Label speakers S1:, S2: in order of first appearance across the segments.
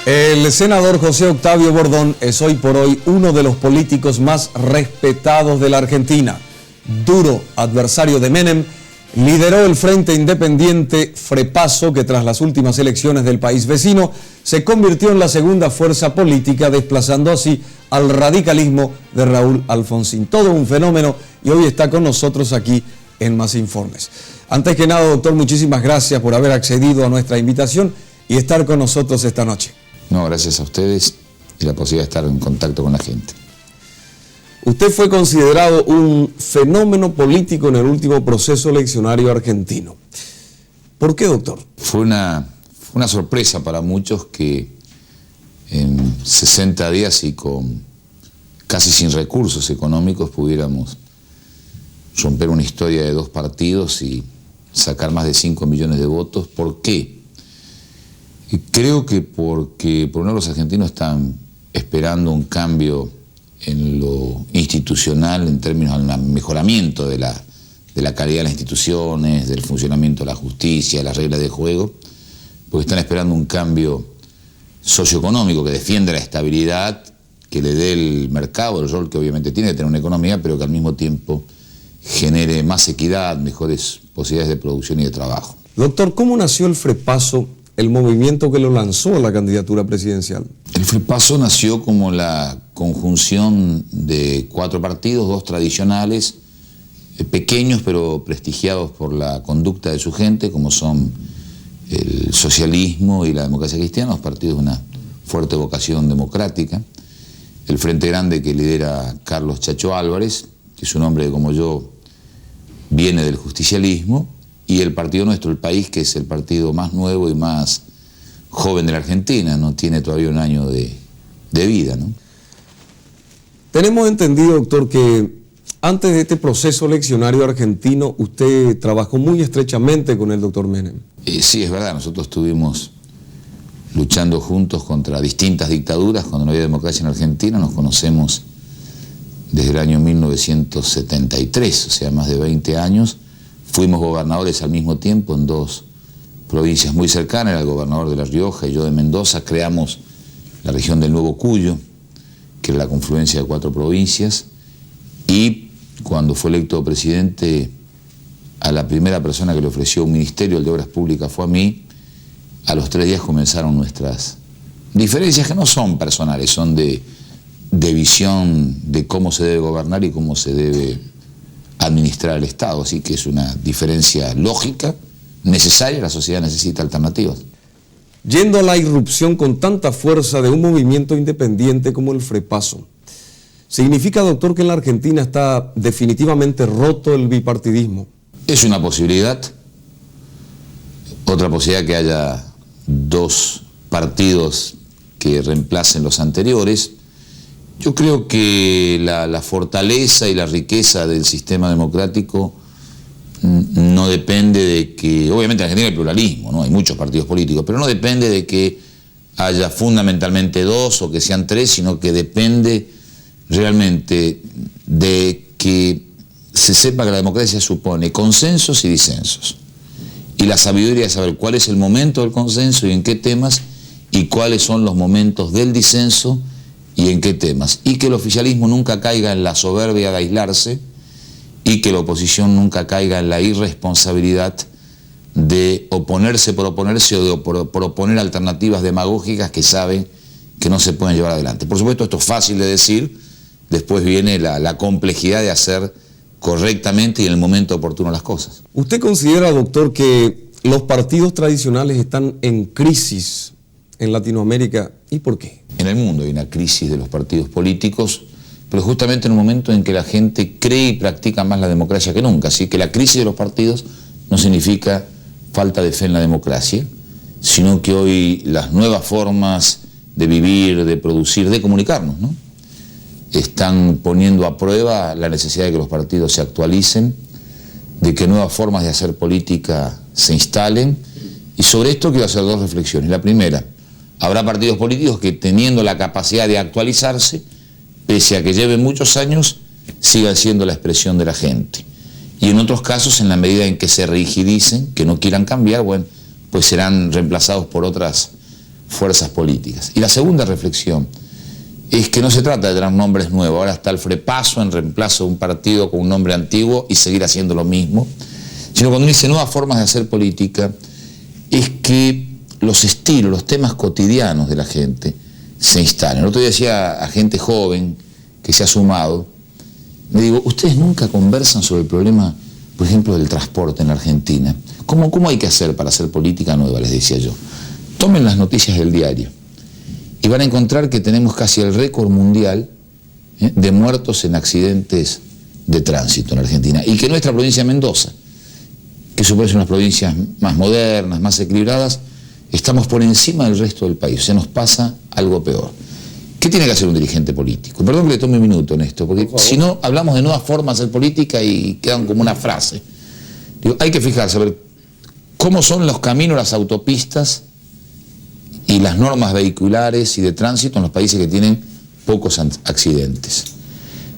S1: El senador José Octavio Bordón es hoy por hoy uno de los políticos más respetados de la Argentina. Duro adversario de Menem, lideró el Frente Independiente Frepaso, que tras las últimas elecciones del país vecino se convirtió en la segunda fuerza política, desplazando así al radicalismo de Raúl Alfonsín. Todo un fenómeno, y hoy está con nosotros aquí en Más Informes. Antes que nada, doctor, muchísimas gracias por haber accedido a nuestra invitación y estar con nosotros esta noche.
S2: No, gracias a ustedes y la posibilidad de estar en contacto con la gente.
S1: Usted fue considerado un fenómeno político en el último proceso eleccionario argentino. ¿Por qué, doctor?
S2: Fue una sorpresa para muchos que en 60 días y casi sin recursos económicos pudiéramos romper una historia de 2 partidos y sacar más de 5 millones de votos. ¿Por qué? Y creo que porque por un lado los argentinos están esperando un cambio en lo institucional en términos del mejoramiento de la calidad de las instituciones, del funcionamiento de la justicia, de las reglas de juego, porque están esperando un cambio socioeconómico que defienda la estabilidad, que le dé el mercado el rol que obviamente tiene de tener una economía, pero que al mismo tiempo genere más equidad, mejores posibilidades de producción y de trabajo.
S1: Doctor, ¿cómo nació el Frepaso, el movimiento que lo lanzó a la candidatura presidencial?
S2: El Frepaso nació como la conjunción de 4 partidos, 2 tradicionales, pequeños pero prestigiados por la conducta de su gente, como son el socialismo y la democracia cristiana, los partidos de una fuerte vocación democrática. El Frente Grande, que lidera Carlos Chacho Álvarez, que es un hombre como yo viene del justicialismo, y el partido nuestro, El País, que es el partido más nuevo y más joven de la Argentina, no tiene todavía un año de vida, ¿no?
S1: Tenemos entendido, doctor, que antes de este proceso eleccionario argentino, usted trabajó muy estrechamente con el doctor Menem.
S2: Sí, es verdad, nosotros estuvimos luchando juntos contra distintas dictaduras cuando no había democracia en Argentina. Nos conocemos desde el año 1973, o sea, más de 20 años. Fuimos gobernadores al mismo tiempo en 2 provincias muy cercanas, era el gobernador de La Rioja y yo de Mendoza. Creamos la región del Nuevo Cuyo, que era la confluencia de 4 provincias, y cuando fue electo presidente, a la primera persona que le ofreció un ministerio, el de Obras Públicas, fue a mí. A los 3 días comenzaron nuestras diferencias, que no son personales, son de visión de cómo se debe gobernar y cómo se debe administrar el Estado, así que es una diferencia lógica, necesaria. La sociedad necesita alternativas.
S1: Yendo a la irrupción con tanta fuerza de un movimiento independiente como el Frepaso, ¿significa, doctor, que en la Argentina está definitivamente roto el bipartidismo?
S2: Es una posibilidad. Otra posibilidad, que haya 2 partidos que reemplacen los anteriores. Yo creo que la fortaleza y la riqueza del sistema democrático no depende de que, obviamente en Argentina hay pluralismo, ¿no? Hay muchos partidos políticos, pero no depende de que haya fundamentalmente 2 o que sean 3, sino que depende realmente de que se sepa que la democracia supone consensos y disensos. Y la sabiduría es saber cuál es el momento del consenso y en qué temas, y cuáles son los momentos del disenso y en qué temas. Y que el oficialismo nunca caiga en la soberbia de aislarse, y que la oposición nunca caiga en la irresponsabilidad de oponerse por oponerse o de proponer alternativas demagógicas que saben que no se pueden llevar adelante. Por supuesto, esto es fácil de decir, después viene la complejidad de hacer correctamente y en el momento oportuno las cosas.
S1: ¿Usted considera, doctor, que los partidos tradicionales están en crisis en Latinoamérica? ¿Y por qué?
S2: En el mundo hay una crisis de los partidos políticos, pero justamente en un momento en que la gente cree y practica más la democracia que nunca. Así que la crisis de los partidos no significa falta de fe en la democracia, sino que hoy las nuevas formas de vivir, de producir, de comunicarnos, ¿no?, están poniendo a prueba la necesidad de que los partidos se actualicen, de que nuevas formas de hacer política se instalen. Y sobre esto quiero hacer 2 reflexiones. La primera, habrá partidos políticos que, teniendo la capacidad de actualizarse, pese a que lleven muchos años, sigan siendo la expresión de la gente. Y en otros casos, en la medida en que se rigidicen, que no quieran cambiar, bueno, pues serán reemplazados por otras fuerzas políticas. Y la segunda reflexión es que no se trata de tener nombres nuevos. Ahora está el frepaso en reemplazo de un partido con un nombre antiguo y seguir haciendo lo mismo, sino cuando uno dice nuevas formas de hacer política, es que los estilos, los temas cotidianos de la gente se instalen. El otro día decía a gente joven que se ha sumado, le digo, ¿ustedes nunca conversan sobre el problema, por ejemplo, del transporte en la Argentina? ¿Cómo hay que hacer para hacer política nueva? Les decía yo. Tomen las noticias del diario y van a encontrar que tenemos casi el récord mundial de muertos en accidentes de tránsito en Argentina, y que nuestra provincia de Mendoza, que supone una de las provincias más modernas, más equilibradas, estamos por encima del resto del país. Se nos pasa algo peor. ¿Qué tiene que hacer un dirigente político? Perdón que le tome un minuto en esto, porque si no hablamos de nuevas formas de hacer política y quedan como una frase. Digo, hay que fijarse, a ver, cómo son los caminos, las autopistas y las normas vehiculares y de tránsito en los países que tienen pocos accidentes.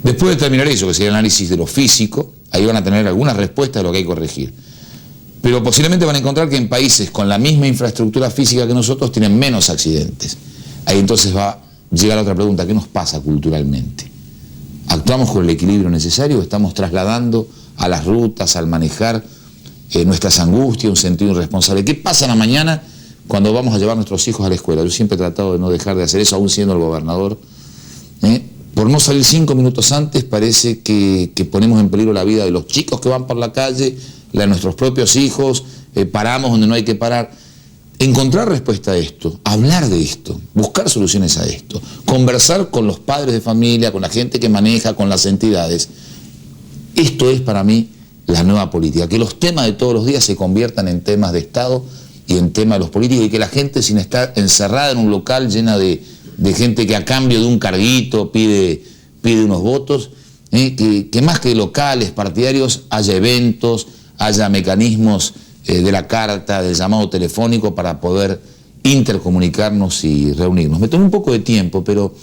S2: Después de terminar eso, que sería el análisis de lo físico, ahí van a tener algunas respuestas de lo que hay que corregir. Pero posiblemente van a encontrar que en países con la misma infraestructura física que nosotros tienen menos accidentes. Ahí entonces va a llegar a otra pregunta: ¿qué nos pasa culturalmente? ¿Actuamos con el equilibrio necesario o estamos trasladando a las rutas, al manejar nuestras angustias, un sentido irresponsable? ¿Qué pasa en la mañana cuando vamos a llevar a nuestros hijos a la escuela? Yo siempre he tratado de no dejar de hacer eso, aún siendo el gobernador. Por no salir 5 minutos antes parece que ponemos en peligro la vida de los chicos que van por la calle, la de nuestros propios hijos, paramos donde no hay que parar. Encontrar respuesta a esto, hablar de esto, buscar soluciones a esto, conversar con los padres de familia, con la gente que maneja, con las entidades. Esto es para mí la nueva política, que los temas de todos los días se conviertan en temas de Estado y en temas de los políticos, y que la gente, sin estar encerrada en un local llena de gente que a cambio de un carguito pide unos votos, que más que locales, partidarios, haya eventos, haya mecanismos de la carta, del llamado telefónico para poder intercomunicarnos y reunirnos. Me tomó un poco de tiempo, pero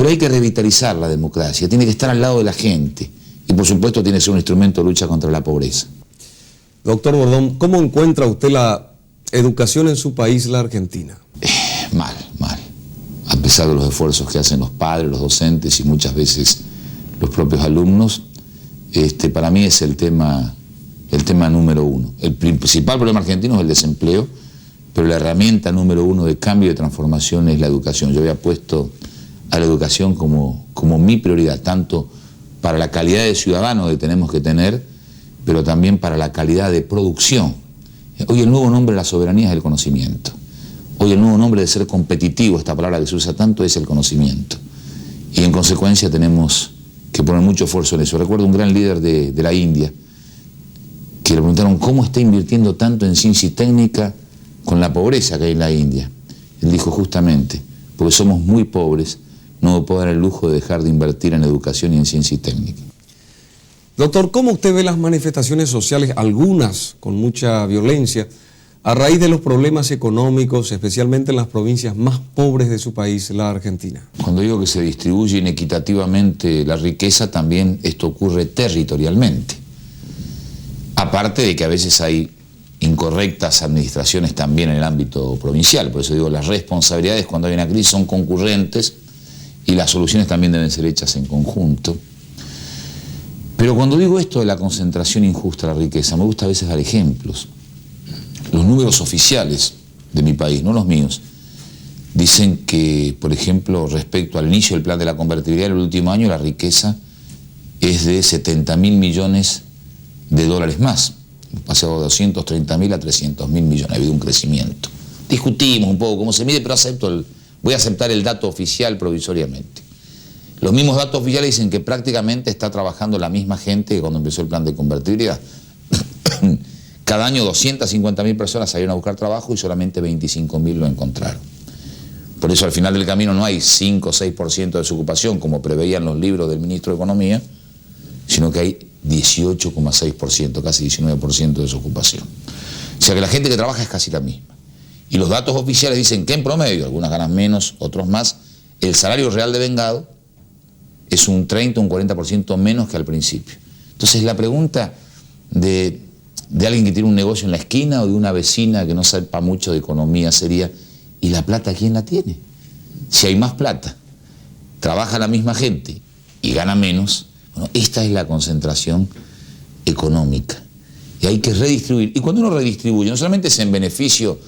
S2: hay que revitalizar la democracia, tiene que estar al lado de la gente y por supuesto tiene que ser un instrumento de lucha contra la pobreza.
S1: Doctor Bordón, ¿cómo encuentra usted la educación en su país, la Argentina?
S2: Mal. A pesar de los esfuerzos que hacen los padres, los docentes y muchas veces los propios alumnos, para mí es el tema número uno. El principal problema argentino es el desempleo, pero la herramienta número uno de cambio y de transformación es la educación. Yo había puesto a la educación como mi prioridad, tanto para la calidad de ciudadano que tenemos que tener, pero también para la calidad de producción. Hoy el nuevo nombre de la soberanía es el conocimiento. Hoy el nuevo nombre de ser competitivo, esta palabra que se usa tanto, es el conocimiento. Y en consecuencia tenemos que poner mucho esfuerzo en eso. Recuerdo un gran líder de la India, que le preguntaron cómo está invirtiendo tanto en ciencia y técnica con la pobreza que hay en la India. Él dijo, justamente, porque somos muy pobres, no me puedo dar el lujo de dejar de invertir en educación y en ciencia y técnica.
S1: Doctor, ¿cómo usted ve las manifestaciones sociales, algunas con mucha violencia, a raíz de los problemas económicos, especialmente en las provincias más pobres de su país, la Argentina?
S2: Cuando digo que se distribuye inequitativamente la riqueza, también esto ocurre territorialmente. Aparte de que a veces hay incorrectas administraciones también en el ámbito provincial. Por eso digo, las responsabilidades cuando hay una crisis son concurrentes y las soluciones también deben ser hechas en conjunto. Pero cuando digo esto de la concentración injusta de la riqueza, me gusta a veces dar ejemplos. Los números oficiales de mi país, no los míos, dicen que, por ejemplo, respecto al inicio del plan de la convertibilidad del último año, la riqueza es de 70.000 millones de dólares más. Hemos pasado de 230.000 a 300.000 millones, ha habido un crecimiento. Discutimos un poco cómo se mide, pero voy a aceptar el dato oficial provisoriamente. Los mismos datos oficiales dicen que prácticamente está trabajando la misma gente que cuando empezó el plan de convertibilidad. Cada año 250.000 personas salieron a buscar trabajo y solamente 25.000 lo encontraron. Por eso al final del camino no hay 5 o 6% de desocupación como preveían los libros del ministro de Economía, sino que hay 18,6%, casi 19% de desocupación. O sea que la gente que trabaja es casi la misma. Y los datos oficiales dicen que en promedio, algunas ganan menos, otros más, el salario real de vengado es un 30 o un 40% menos que al principio. Entonces la pregunta de alguien que tiene un negocio en la esquina o de una vecina que no sepa mucho de economía sería, ¿Y la plata quién la tiene? Si hay más plata, trabaja la misma gente y gana menos, bueno, esta es la concentración económica. Y hay que redistribuir. Y cuando uno redistribuye, no solamente es en beneficio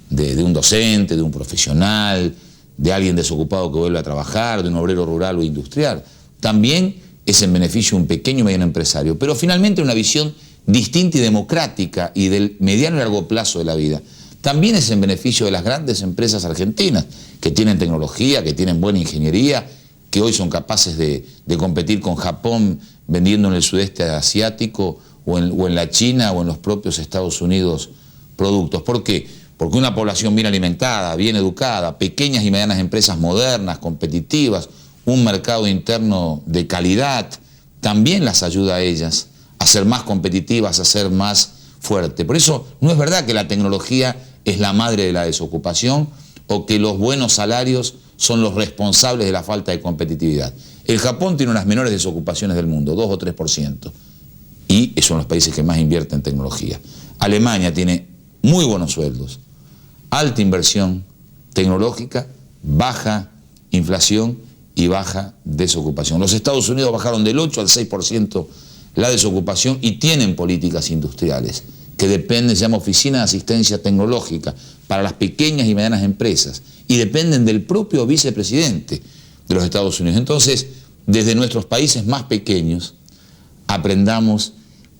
S2: de un docente, de un profesional, de alguien desocupado que vuelve a trabajar, de un obrero rural o industrial, también es en beneficio de un pequeño y mediano empresario, pero finalmente una visión distinta y democrática y del mediano y largo plazo de la vida. También es en beneficio de las grandes empresas argentinas que tienen tecnología, que tienen buena ingeniería, que hoy son capaces de competir con Japón vendiendo en el sudeste asiático o en la China o en los propios Estados Unidos productos. ¿Por qué? Porque una población bien alimentada, bien educada, pequeñas y medianas empresas modernas, competitivas, un mercado interno de calidad, también las ayuda a ellas a ser más competitivas, a ser más fuertes. Por eso no es verdad que la tecnología es la madre de la desocupación o que los buenos salarios son los responsables de la falta de competitividad. El Japón tiene unas menores desocupaciones del mundo, 2 o 3%, y son los países que más invierten en tecnología. Alemania tiene muy buenos sueldos, alta inversión tecnológica, baja inflación y baja desocupación. Los Estados Unidos bajaron del 8 al 6% la desocupación y tienen políticas industriales que dependen, se llama Oficina de Asistencia Tecnológica para las pequeñas y medianas empresas y dependen del propio vicepresidente de los Estados Unidos. Entonces, desde nuestros países más pequeños, aprendamos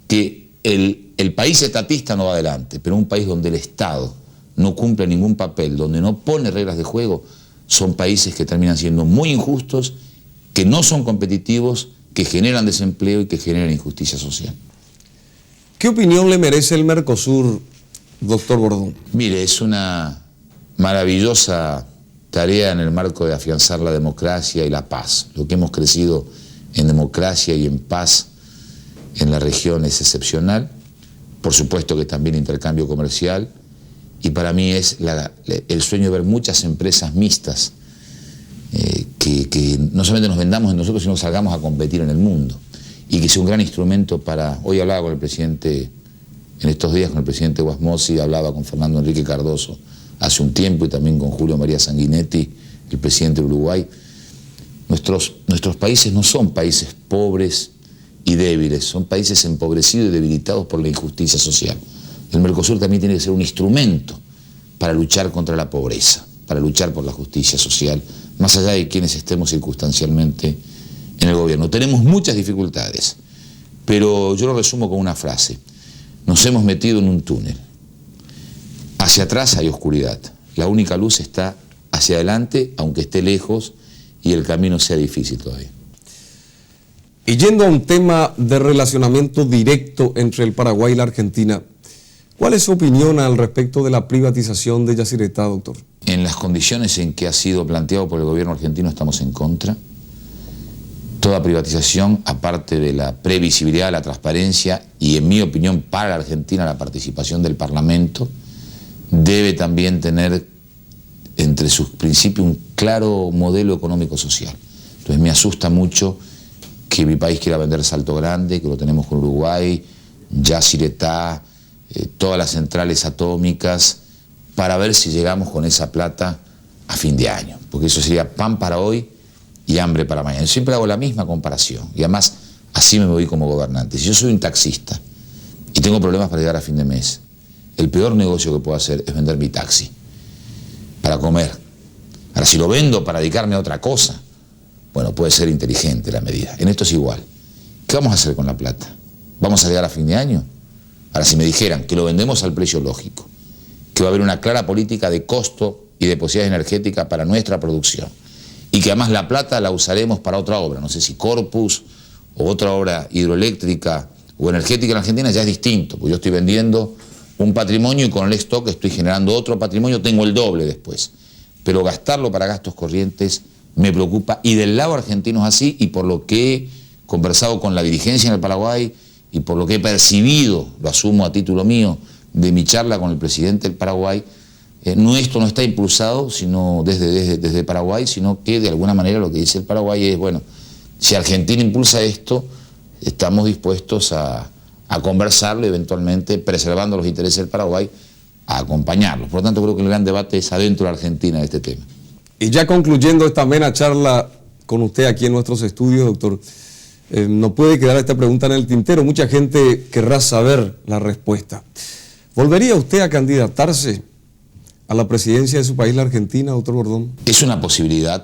S2: que el país estatista no va adelante, pero un país donde el Estado no cumple ningún papel, donde no pone reglas de juego, son países que terminan siendo muy injustos, que no son competitivos, que generan desempleo y que generan injusticia social.
S1: ¿Qué opinión le merece el Mercosur, doctor Bordón?
S2: Mire, es una maravillosa tarea en el marco de afianzar la democracia y la paz. Lo que hemos crecido en democracia y en paz en la región es excepcional. Por supuesto que también intercambio comercial. Y para mí es el sueño de ver muchas empresas mixtas que no solamente nos vendamos en nosotros, sino que salgamos a competir en el mundo. Y que sea un gran instrumento para... Hoy hablaba con el presidente, en estos días con el presidente Guasmosi, hablaba con Fernando Enrique Cardoso hace un tiempo y también con Julio María Sanguinetti, el presidente de Uruguay. Nuestros países no son países pobres y débiles, son países empobrecidos y debilitados por la injusticia social. El Mercosur también tiene que ser un instrumento para luchar contra la pobreza, para luchar por la justicia social, más allá de quienes estemos circunstancialmente en el gobierno. Tenemos muchas dificultades, pero yo lo resumo con una frase. Nos hemos metido en un túnel. Hacia atrás hay oscuridad. La única luz está hacia adelante, aunque esté lejos y el camino sea difícil todavía.
S1: Y yendo a un tema de relacionamiento directo entre el Paraguay y la Argentina, ¿cuál es su opinión al respecto de la privatización de Yacyretá, doctor?
S2: En las condiciones en que ha sido planteado por el gobierno argentino estamos en contra. Toda privatización, aparte de la previsibilidad, la transparencia y, en mi opinión, para la Argentina, la participación del Parlamento, debe también tener entre sus principios un claro modelo económico-social. Entonces me asusta mucho que mi país quiera vender Salto Grande, que lo tenemos con Uruguay, Yacyretá, todas las centrales atómicas, para ver si llegamos con esa plata a fin de año, porque eso sería pan para hoy y hambre para mañana. Yo siempre hago la misma comparación y además así me voy como gobernante. Si yo soy un taxista y tengo problemas para llegar a fin de mes, el peor negocio que puedo hacer es vender mi taxi para comer. Ahora, si lo vendo para dedicarme a otra cosa, bueno, puede ser inteligente la medida. En esto es igual. ¿Qué vamos a hacer con la plata? ¿Vamos a llegar a fin de año? Ahora, si me dijeran que lo vendemos al precio lógico, que va a haber una clara política de costo y de posibilidad energética para nuestra producción, y que además la plata la usaremos para otra obra, no sé si Corpus o otra obra hidroeléctrica o energética en Argentina, ya es distinto, porque yo estoy vendiendo un patrimonio y con el stock estoy generando otro patrimonio, tengo el doble después. Pero gastarlo para gastos corrientes me preocupa, y del lado argentino es así, y por lo que he conversado con la dirigencia en el Paraguay y por lo que he percibido, lo asumo a título mío, de mi charla con el presidente del Paraguay, esto no está impulsado sino desde Paraguay, sino que de alguna manera lo que dice el Paraguay es, bueno, si Argentina impulsa esto, estamos dispuestos a conversarlo, eventualmente preservando los intereses del Paraguay, acompañarlos. Por lo tanto, creo que el gran debate es adentro de la Argentina de este tema.
S1: Y ya concluyendo esta amena charla con usted aquí en nuestros estudios, doctor, no puede quedar esta pregunta en el tintero. Mucha gente querrá saber la respuesta. ¿Volvería usted a candidatarse a la presidencia de su país, la Argentina, doctor Bordón?
S2: Es una posibilidad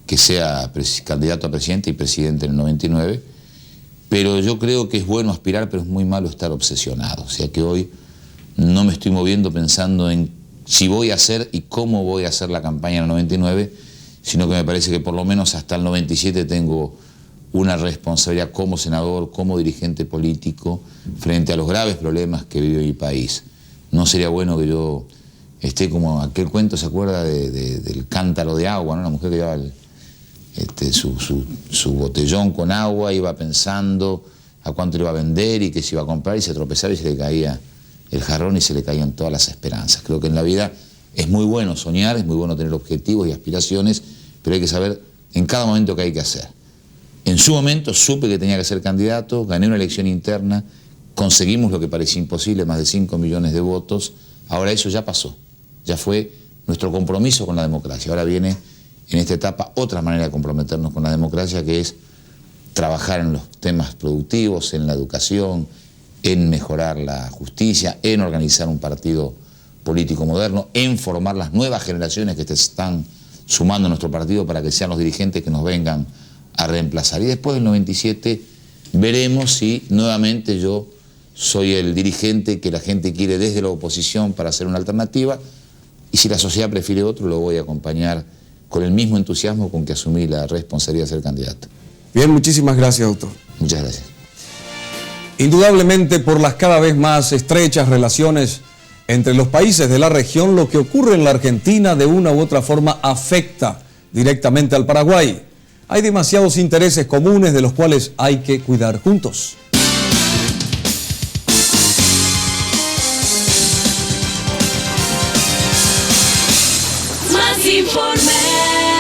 S2: que sea candidato a presidente y presidente en el 99, pero yo creo que es bueno aspirar, pero es muy malo estar obsesionado. O sea que hoy no me estoy moviendo pensando en si voy a hacer y cómo voy a hacer la campaña en el 99, sino que me parece que por lo menos hasta el 97 tengo una responsabilidad como senador, como dirigente político, frente a los graves problemas que vive mi país. No sería bueno que yo esté como aquel cuento, ¿se acuerda del cántaro de agua, ¿no? La mujer que llevaba su botellón con agua, iba pensando a cuánto le iba a vender y que se iba a comprar, y se tropezaba y se le caía el jarrón y se le caían todas las esperanzas. Creo que en la vida es muy bueno soñar, es muy bueno tener objetivos y aspiraciones, pero hay que saber en cada momento qué hay que hacer. En su momento supe que tenía que ser candidato, gané una elección interna, conseguimos lo que parecía imposible, más de 5 millones de votos. Ahora eso ya pasó, ya fue nuestro compromiso con la democracia. Ahora viene en esta etapa otra manera de comprometernos con la democracia, que es trabajar en los temas productivos, en la educación, en mejorar la justicia, en organizar un partido político moderno, en formar las nuevas generaciones que se están sumando a nuestro partido para que sean los dirigentes que nos vengan a reemplazar. Y después del 97 veremos si nuevamente yo soy el dirigente que la gente quiere desde la oposición para hacer una alternativa, y si la sociedad prefiere otro, lo voy a acompañar con el mismo entusiasmo con que asumí la responsabilidad de ser candidato.
S1: Bien, muchísimas gracias, doctor.
S2: Muchas gracias.
S1: Indudablemente, por las cada vez más estrechas relaciones entre los países de la región, lo que ocurre en la Argentina de una u otra forma afecta directamente al Paraguay. Hay demasiados intereses comunes de los cuales hay que cuidar juntos.
S3: Más informe.